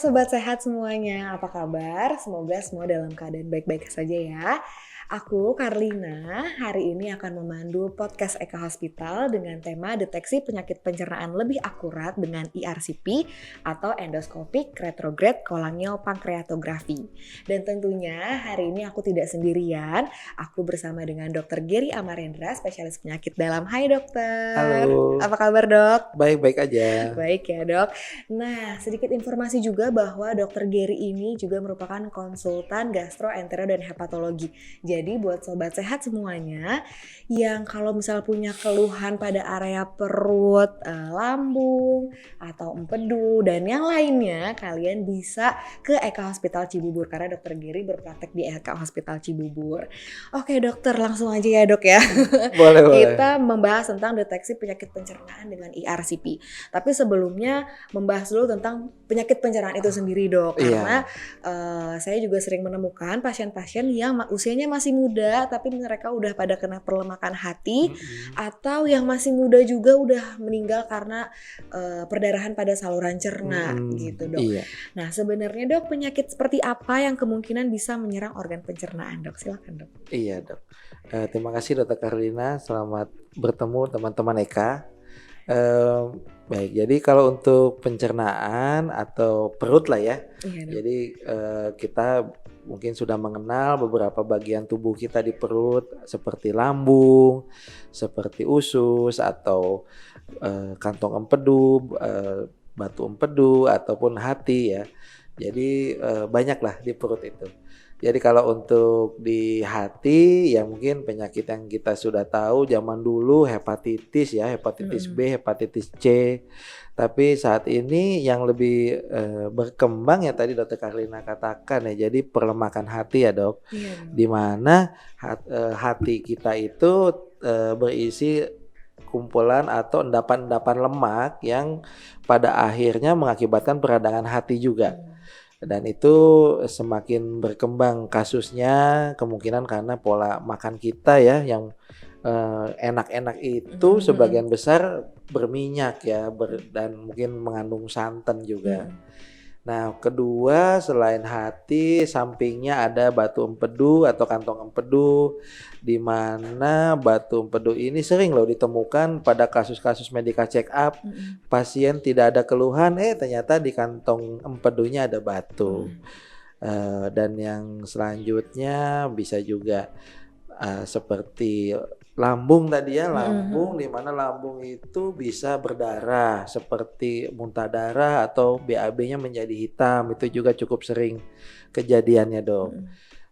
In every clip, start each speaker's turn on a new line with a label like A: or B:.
A: Sobat Sehat semuanya, apa kabar? Semoga semua dalam keadaan baik-baik saja ya. Aku, Karlina, hari ini akan memandu podcast Eka Hospital dengan tema deteksi penyakit pencernaan lebih akurat dengan ERCP atau Endoscopic Retrograde Cholangial Pancreatography. Dan tentunya hari ini aku tidak sendirian, aku bersama dengan Dr. Gary Amarendra, spesialis penyakit dalam. Hai dokter.
B: Halo.
A: Apa kabar dok?
B: Baik-baik aja.
A: Baik ya dok. Nah, sedikit informasi juga bahwa Dr. Gary ini juga merupakan konsultan gastroentero dan hepatologi. Jadi buat sobat sehat semuanya yang kalau misal punya keluhan pada area perut, lambung, atau empedu dan yang lainnya, kalian bisa ke Eka Hospital Cibubur karena Dr. Gary berpraktek di Eka Hospital Cibubur. Oke dokter, langsung aja ya dok ya.
B: Boleh.
A: Kita membahas tentang deteksi penyakit pencernaan dengan ERCP. Tapi sebelumnya membahas dulu tentang penyakit pencernaan itu sendiri dok. Karena saya juga sering menemukan pasien-pasien yang usianya masih muda tapi mereka udah pada kena perlemakan hati, atau yang masih muda juga udah meninggal karena perdarahan pada saluran cerna gitu dok.
B: Iya.
A: Nah sebenarnya dok, penyakit seperti apa yang kemungkinan bisa menyerang organ pencernaan dok? Silakan dok.
B: Iya dok. Terima kasih Dr. Karlina. Selamat bertemu teman-teman Eka. Baik, jadi kalau untuk pencernaan atau perut lah ya.
A: Iya, dok.
B: Jadi kita mungkin sudah mengenal beberapa bagian tubuh kita di perut seperti lambung, seperti usus atau kantong empedu, batu empedu ataupun hati ya. Jadi banyaklah di perut itu. Jadi kalau untuk di hati ya mungkin penyakit yang kita sudah tahu zaman dulu hepatitis ya, hepatitis B, hepatitis C. Tapi saat ini yang lebih berkembang ya tadi Dr. Karlina katakan ya, jadi perlemakan hati ya dok.
A: Iya.
B: Di mana hati kita itu berisi kumpulan atau endapan-endapan lemak yang pada akhirnya mengakibatkan peradangan hati juga. Dan itu semakin berkembang kasusnya kemungkinan karena pola makan kita ya yang enak-enak itu sebagian besar berminyak ya dan mungkin mengandung santan juga. Nah kedua selain hati sampingnya ada batu empedu atau kantong empedu, di mana batu empedu ini sering loh ditemukan pada kasus-kasus medical check up. Pasien tidak ada keluhan, ternyata di kantong empedunya ada batu. Dan yang selanjutnya bisa juga seperti lambung tadi ya, lambung di mana lambung itu bisa berdarah seperti muntah darah atau BAB-nya menjadi hitam, itu juga cukup sering kejadiannya dok.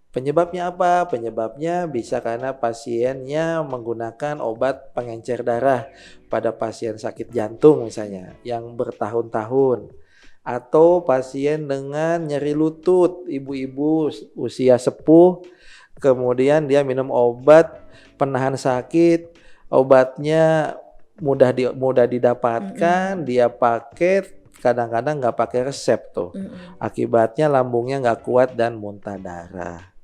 B: Penyebabnya apa? Penyebabnya bisa karena pasiennya menggunakan obat pengencer darah pada pasien sakit jantung misalnya yang bertahun-tahun, atau pasien dengan nyeri lutut, ibu-ibu usia sepuh, kemudian dia minum obat penahan sakit, obatnya mudah didapatkan, dia pakai kadang-kadang nggak pakai resep tuh, akibatnya lambungnya nggak kuat dan muntah darah.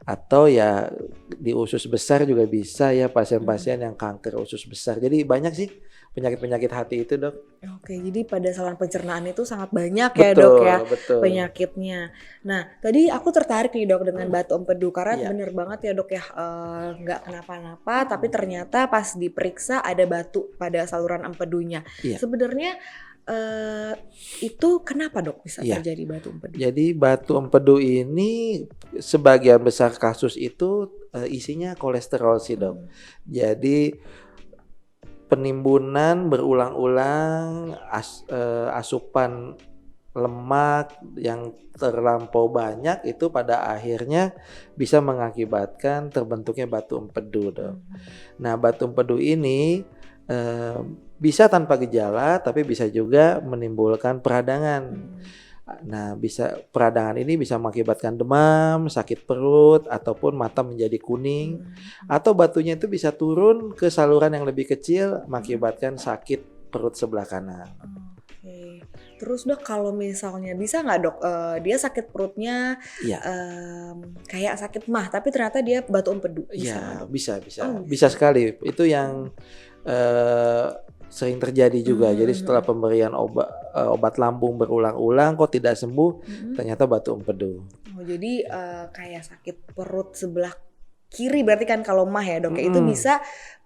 B: Atau ya di usus besar juga bisa ya, pasien-pasien yang kanker usus besar. Jadi banyak sih penyakit-penyakit hati itu dok.
A: Oke, jadi pada saluran pencernaan itu sangat banyak ya dok ya penyakitnya. Nah tadi aku tertarik nih dok dengan batu empedu karena bener banget ya dok ya, nggak kenapa-napa tapi ternyata pas diperiksa ada batu pada saluran empedunya. Sebenarnya itu kenapa dok bisa terjadi batu empedu? Jadi
B: batu empedu ini sebagian besar kasus itu isinya kolesterol sih dok. Jadi penimbunan berulang-ulang asupan lemak yang terlampau banyak itu pada akhirnya bisa mengakibatkan terbentuknya batu empedu dok. Nah batu empedu ini bisa tanpa gejala tapi bisa juga menimbulkan peradangan. Nah peradangan ini bisa mengakibatkan demam, sakit perut, ataupun mata menjadi kuning, atau batunya itu bisa turun ke saluran yang lebih kecil mengakibatkan sakit perut sebelah kanan.
A: Oke. Terus dok kalau misalnya bisa nggak dok dia sakit perutnya kayak sakit mah tapi ternyata dia batu empedu?
B: Iya bisa sekali. Itu yang sering terjadi juga. Jadi setelah
A: Mhm.
B: pemberian obat lambung berulang-ulang kok tidak sembuh,
A: Mhm.
B: ternyata batu empedu.
A: Oh, jadi kayak sakit perut sebelah kiri berarti kan kalau mah ya dok ya, itu
B: Mhm.
A: bisa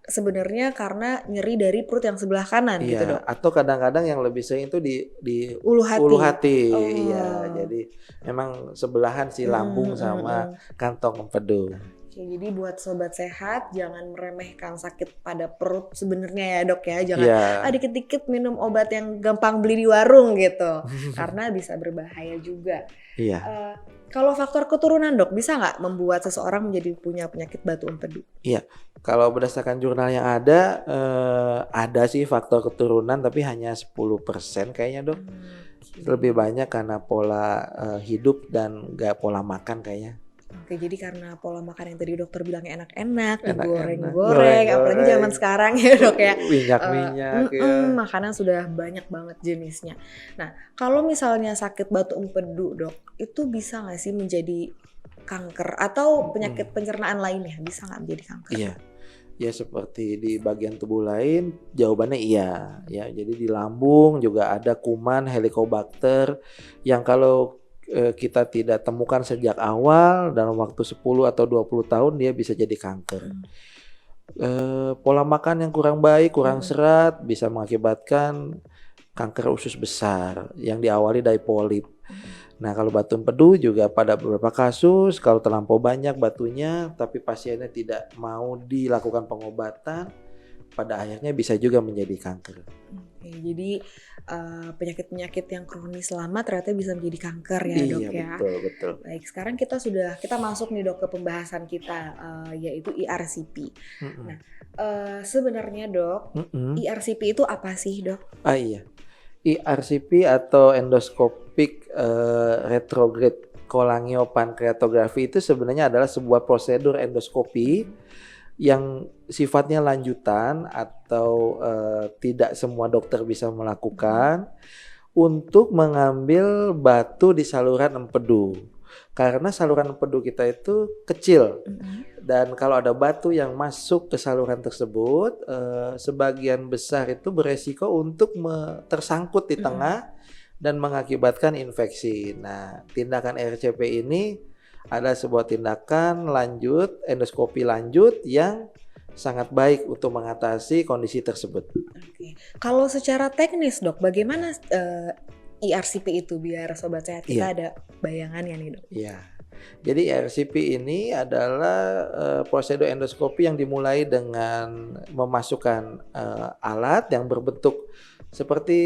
A: sebenarnya karena nyeri dari perut yang sebelah kanan gitu
B: Iya,
A: dok?
B: atau kadang-kadang yang lebih sering itu di
A: Ulu
B: ulu
A: hati?
B: hati. Iya,
A: Oh.
B: jadi memang sebelahan sih
A: Mhm
B: lambung
A: mhm
B: sama
A: mhm.
B: kantong empedu.
A: Oke, jadi buat sobat sehat jangan meremehkan sakit pada perut sebenarnya ya dok ya, jangan
B: Iya.
A: dikit-dikit minum obat yang gampang beli di warung gitu, karena bisa berbahaya juga.
B: Iya.
A: Eee, Kalau faktor keturunan dok, bisa nggak membuat seseorang menjadi punya penyakit batu empedu?
B: Iya, kalau berdasarkan jurnal yang ada sih faktor keturunan tapi hanya 10% kayaknya Dok. Lebih
A: Oke.
B: banyak karena pola, hidup dan nggak pola makan kayaknya.
A: Oke, jadi karena pola makan yang tadi dokter bilangnya enak-enak,
B: Enak-enak,
A: digoreng-goreng, apalagi zaman
B: goreng-goreng,
A: sekarang ya dok ya,
B: minyak-minyak ya.
A: makanan sudah banyak banget jenisnya. Nah, kalau misalnya sakit batu empedu dok, itu bisa nggak sih menjadi kanker atau
B: Mhm,
A: penyakit pencernaan lainnya, bisa nggak menjadi kanker?
B: iya. Ya seperti di bagian tubuh lain, jawabannya iya. Ya, jadi di lambung juga ada kuman Helicobacter yang kalau, kita tidak temukan sejak awal dalam waktu 10 atau 20 tahun dia bisa jadi kanker.
A: Mhm,
B: Pola makan yang kurang baik, kurang
A: mhm,
B: serat bisa mengakibatkan kanker usus besar yang diawali dari polip.
A: mhm.
B: Nah, kalau batu empedu juga pada beberapa kasus kalau terlampau banyak batunya tapi pasiennya tidak mau dilakukan pengobatan, pada akhirnya bisa juga menjadi kanker.
A: Oke, jadi, penyakit-penyakit yang kronis lama ternyata bisa menjadi kanker ya dok
B: Iya,
A: ya?
B: betul betul.
A: Baik, sekarang kita masuk nih dok ke pembahasan kita, yaitu ERCP.
B: Mhm,
A: Nah, sebenarnya dok,
B: mhm.
A: ERCP itu apa sih dok?
B: Ah, iya. ERCP atau endoscopic, retrograde cholangiopancreatography itu sebenarnya adalah sebuah prosedur endoskopi
A: Mhm,
B: yang sifatnya lanjutan atau, tidak semua dokter bisa
A: mhm,
B: melakukan untuk mengambil batu di saluran empedu. Karena saluran empedu kita itu kecil
A: mhm,
B: dan kalau ada batu yang masuk ke saluran tersebut, sebagian besar itu beresiko untuk tersangkut di
A: mhm.
B: tengah dan mengakibatkan infeksi. Nah, tindakan RCP ini adalah sebuah tindakan lanjut, endoskopi lanjut yang sangat baik untuk mengatasi kondisi tersebut.
A: Oke. Kalau secara teknis dok, bagaimana, ERCP itu? Biar sobat sehat kita
B: Iya.
A: ada bayangannya nih dok.
B: Iya. Jadi RCP ini adalah, prosedur endoskopi yang dimulai dengan memasukkan, alat yang berbentuk seperti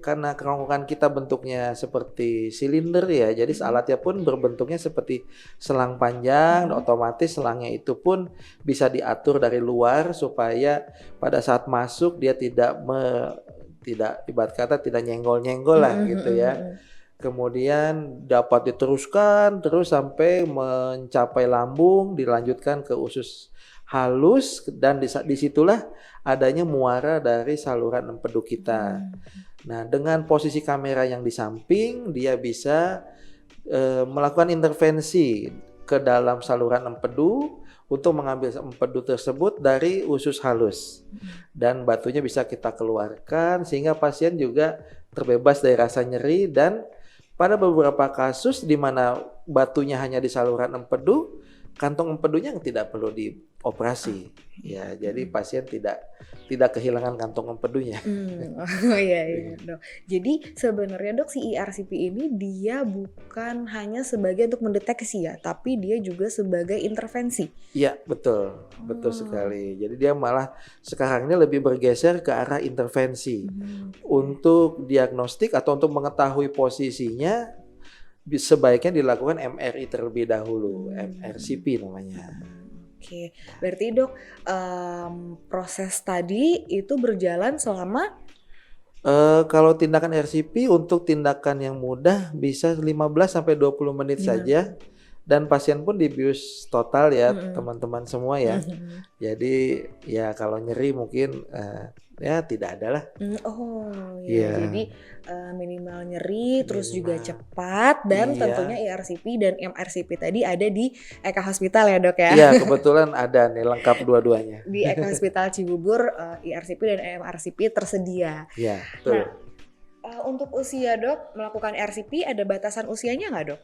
B: karena kerongkongan kita bentuknya seperti silinder ya, jadi
A: Mhm,
B: alatnya pun berbentuknya seperti selang panjang,
A: mhm,
B: otomatis selangnya itu pun bisa diatur dari luar supaya pada saat masuk dia tidak ibarat kata tidak nyenggol-nyenggol lah
A: mhm
B: gitu
A: mhm
B: ya.
A: mhm.
B: Kemudian dapat diteruskan terus sampai mencapai lambung, dilanjutkan ke usus halus dan di situlah adanya muara dari saluran empedu kita.
A: Mmm,
B: Nah, dengan posisi kamera yang di samping, dia bisa, melakukan intervensi ke dalam saluran empedu untuk mengambil empedu tersebut dari usus halus
A: mhm.
B: dan batunya bisa kita keluarkan sehingga pasien juga terbebas dari rasa nyeri dan pada beberapa kasus di mana batunya hanya di saluran empedu, kantong empedunya yang tidak perlu dioperasi.
A: Oke,
B: Ya, jadi
A: mhm.
B: pasien tidak kehilangan kantong empedunya.
A: Oh iya iya
B: Iya.
A: dok. Jadi sebenarnya dok si ERCP ini dia bukan hanya sebagai untuk mendeteksi ya, tapi dia juga sebagai intervensi?
B: Iya, betul, betul
A: Oh,
B: sekali. Jadi dia malah sekarang ini lebih bergeser ke arah intervensi.
A: oke.
B: Untuk diagnostik atau untuk mengetahui posisinya sebaiknya dilakukan MRI terlebih dahulu,
A: Mhm,
B: MRCP namanya.
A: mhm, oke. Berarti Dok, proses tadi itu berjalan selama
B: Kalau tindakan RCP untuk tindakan yang mudah bisa 15 sampai 20 menit
A: 5
B: saja dan pasien pun dibius total ya
A: Mm-mm.
B: teman-teman semua ya.
A: Mhm.
B: Jadi ya kalau nyeri mungkin ya tidak ada lah.
A: Oh ya,
B: Iya,
A: jadi minimal nyeri, terus juga
B: minimal.
A: cepat, dan tentunya
B: Iya.
A: ERCP dan MRCP tadi ada di Eka Hospital ya dok ya.
B: Iya, kebetulan ada nih lengkap dua-duanya.
A: Di Eka Hospital Cibubur ERCP dan MRCP tersedia.
B: Iya,
A: Nah,
B: betul.
A: untuk usia dok melakukan ERCP ada batasan usianya nggak dok?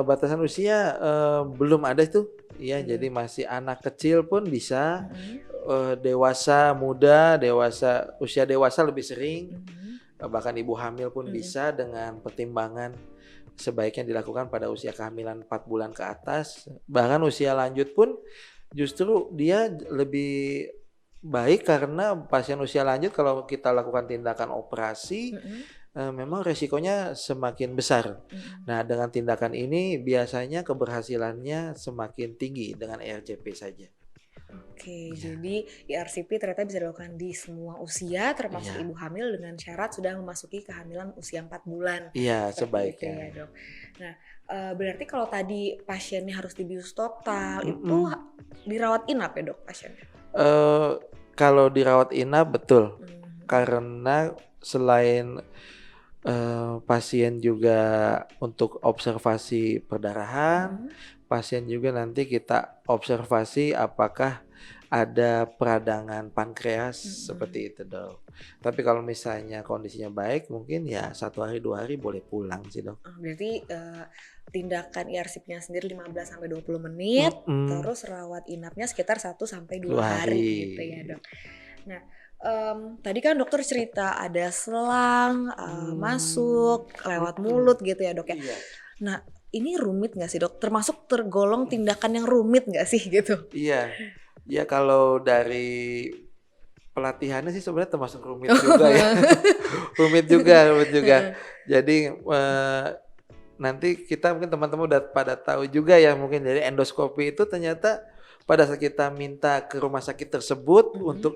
B: Batasan usia belum ada itu. Ya, jadi
A: Belum.
B: masih anak kecil pun bisa,
A: Mhm.
B: dewasa muda, dewasa usia dewasa lebih sering,
A: Mhm.
B: bahkan ibu hamil pun
A: Mhm.
B: bisa dengan pertimbangan sebaiknya dilakukan pada usia kehamilan 4 bulan ke atas. Bahkan usia lanjut pun justru dia lebih baik karena pasien usia lanjut kalau kita lakukan tindakan operasi,
A: Mhm.
B: memang resikonya semakin besar.
A: Mhm.
B: Nah, dengan tindakan ini biasanya keberhasilannya semakin tinggi dengan ERCP saja.
A: Oke,
B: Iya,
A: jadi ERCP ternyata bisa dilakukan di semua usia, termasuk
B: iya,
A: ibu hamil dengan syarat sudah memasuki kehamilan usia 4 bulan.
B: iya
A: Seperti itu
B: sebaiknya.
A: ya dok. Nah, berarti kalau tadi pasiennya harus dibius total, itu
B: Mhm.
A: dirawat inap ya dok pasiennya?
B: Eee, Kalau dirawat inap betul,
A: Mhm.
B: karena selain pasien juga untuk observasi perdarahan,
A: Mhm.
B: pasien juga nanti kita observasi apakah ada peradangan pankreas
A: Mhm.
B: seperti itu dok. Tapi kalau misalnya kondisinya baik mungkin ya 1 hari 2 hari boleh pulang sih dok.
A: Berarti tindakan ERCP-nya sendiri 15 sampai 20 menit,
B: Mhm,
A: terus rawat inapnya sekitar 1 sampai 2
B: dua
A: hari
B: hari.
A: gitu ya dok. Nah, tadi kan dokter cerita ada selang,
B: Mmm,
A: masuk lewat
B: mhm,
A: mulut gitu ya, Dok, ya.
B: iya,
A: Nah, ini rumit nggak sih, Dok? Termasuk tergolong tindakan yang rumit nggak sih gitu?
B: iya. Ya kalau dari pelatihannya sih sebenarnya termasuk rumit juga ya.
A: Oh.
B: Rumit juga, rumit juga.
A: Heeh.
B: Jadi, nanti kita mungkin teman-teman udah pada tahu juga ya mungkin jadi endoskopi itu ternyata pada saat kita minta ke rumah sakit tersebut
A: Mhm.
B: untuk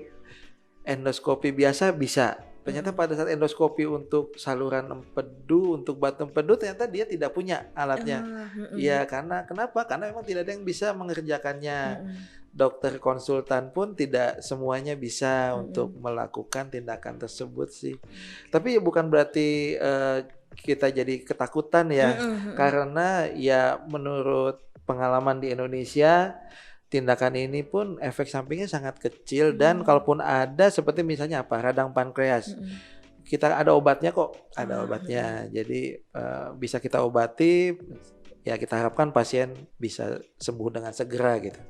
B: endoskopi biasa bisa. Ternyata
A: Mhm.
B: pada saat endoskopi untuk saluran empedu, untuk batu empedu ternyata dia tidak punya alatnya.
A: Mhm.
B: Ya karena kenapa? Karena memang tidak ada yang bisa mengerjakannya.
A: Mhm.
B: Dokter konsultan pun tidak semuanya bisa untuk
A: Mhm.
B: melakukan tindakan tersebut sih.
A: Oke.
B: Tapi bukan berarti, kita jadi ketakutan ya,
A: Mhm. Mhm.
B: karena ya menurut pengalaman di Indonesia, tindakan ini pun efek sampingnya sangat kecil dan
A: Mmm.
B: kalaupun ada seperti misalnya apa, radang pankreas,
A: Mhm.
B: kita ada obatnya kok, ada
A: Oh, mhm.
B: obatnya. Jadi, bisa kita obati, ya kita harapkan pasien bisa sembuh dengan segera gitu.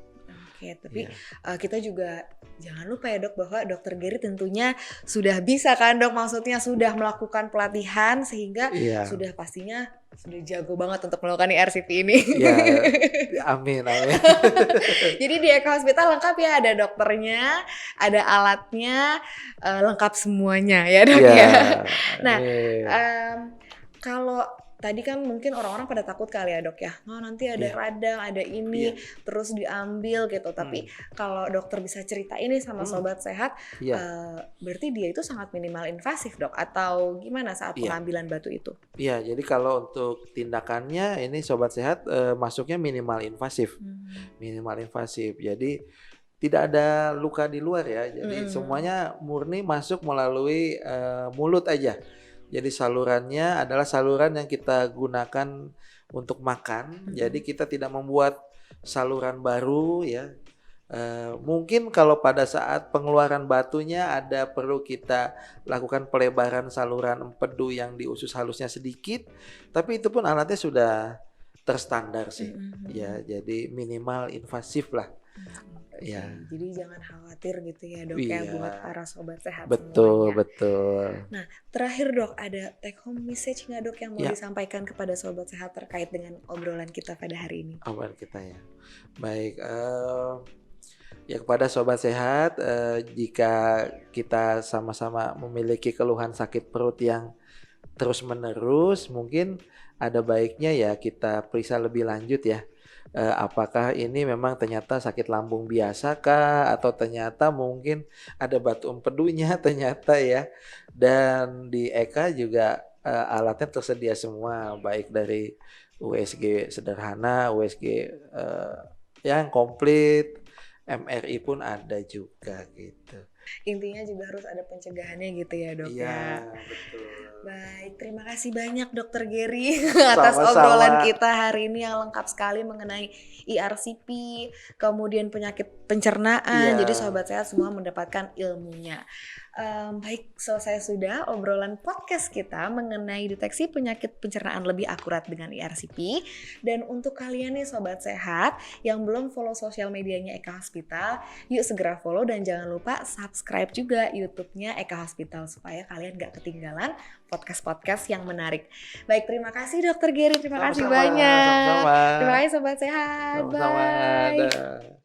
A: Oke, tapi
B: Iya.
A: kita juga jangan lupa ya dok bahwa dokter Gary tentunya sudah bisa kan dok, maksudnya sudah melakukan pelatihan sehingga
B: Iya,
A: sudah pastinya sudah jago banget untuk melakukan ERCP ini.
B: iya, amin amin.
A: Jadi di Eka Hospital lengkap ya, ada dokternya, ada alatnya, lengkap semuanya ya dok
B: Iya,
A: ya. Nah,
B: amin.
A: mmm, kalau tadi kan mungkin orang-orang pada takut kali ya dok ya, oh nanti ada
B: Iya,
A: radang, ada
B: iya,
A: ini, terus diambil gitu. Tapi
B: mhm,
A: kalau dokter bisa cerita ini sama
B: mhm,
A: sobat sehat,
B: iya,
A: berarti dia itu sangat minimal invasif dok? Atau gimana saat
B: iya.
A: pengambilan batu itu?
B: Iya, jadi kalau untuk tindakannya ini sobat sehat, masuknya minimal invasif,
A: Mmm.
B: minimal invasif. Jadi tidak ada luka di luar ya, jadi
A: Mhm.
B: semuanya murni masuk melalui, mulut aja. Jadi salurannya adalah saluran yang kita gunakan untuk makan, jadi
A: Mhm.
B: kita tidak membuat saluran baru ya. Mungkin kalau pada saat pengeluaran batunya ada perlu kita lakukan pelebaran saluran empedu yang di usus halusnya sedikit, tapi itu pun alatnya sudah terstandar sih.
A: Mhm.
B: Ya,
A: Mhm.
B: jadi minimal invasif lah.
A: Oke,
B: Ya,
A: jadi jangan khawatir gitu ya dok ya
B: iya,
A: buat para sobat sehat
B: betul
A: semuanya.
B: betul.
A: Nah, terakhir dok, ada take home message nggak dok yang mau
B: Ya,
A: disampaikan kepada sobat sehat terkait dengan obrolan kita pada hari ini?
B: aman kita ya. Baik, ya kepada sobat sehat, jika kita sama-sama memiliki keluhan sakit perut yang terus-menerus, mungkin ada baiknya ya kita periksa lebih lanjut ya. Apakah ini memang ternyata sakit lambung biasa kah? Atau ternyata mungkin ada batu empedunya ternyata ya. Dan di EKA juga, alatnya tersedia semua, baik dari USG sederhana, USG yang komplit, MRI pun ada juga gitu.
A: Intinya juga harus ada pencegahannya gitu ya dok
B: Iya,
A: ya.
B: betul.
A: Baik, terima kasih banyak Dokter Gary atas obrolan
B: Sama-sama.
A: kita hari ini yang lengkap sekali mengenai ERCP, kemudian penyakit pencernaan. Jadi
B: Iya.
A: sobat sehat semua mendapatkan ilmunya. Baik, selesai sudah obrolan podcast kita mengenai deteksi penyakit pencernaan lebih akurat dengan ERCP. Dan untuk kalian nih sobat sehat yang belum follow sosial medianya Eka Hospital, yuk segera follow dan jangan lupa subscribe juga YouTube-nya Eka Hospital supaya kalian gak ketinggalan podcast-podcast yang menarik. Baik, terima kasih Dokter Gary, terima kasih
B: Sama-sama,
A: banyak.
B: sama-sama.
A: Terima kasih sobat sehat.
B: Sama-sama.
A: Bye.
B: Dah.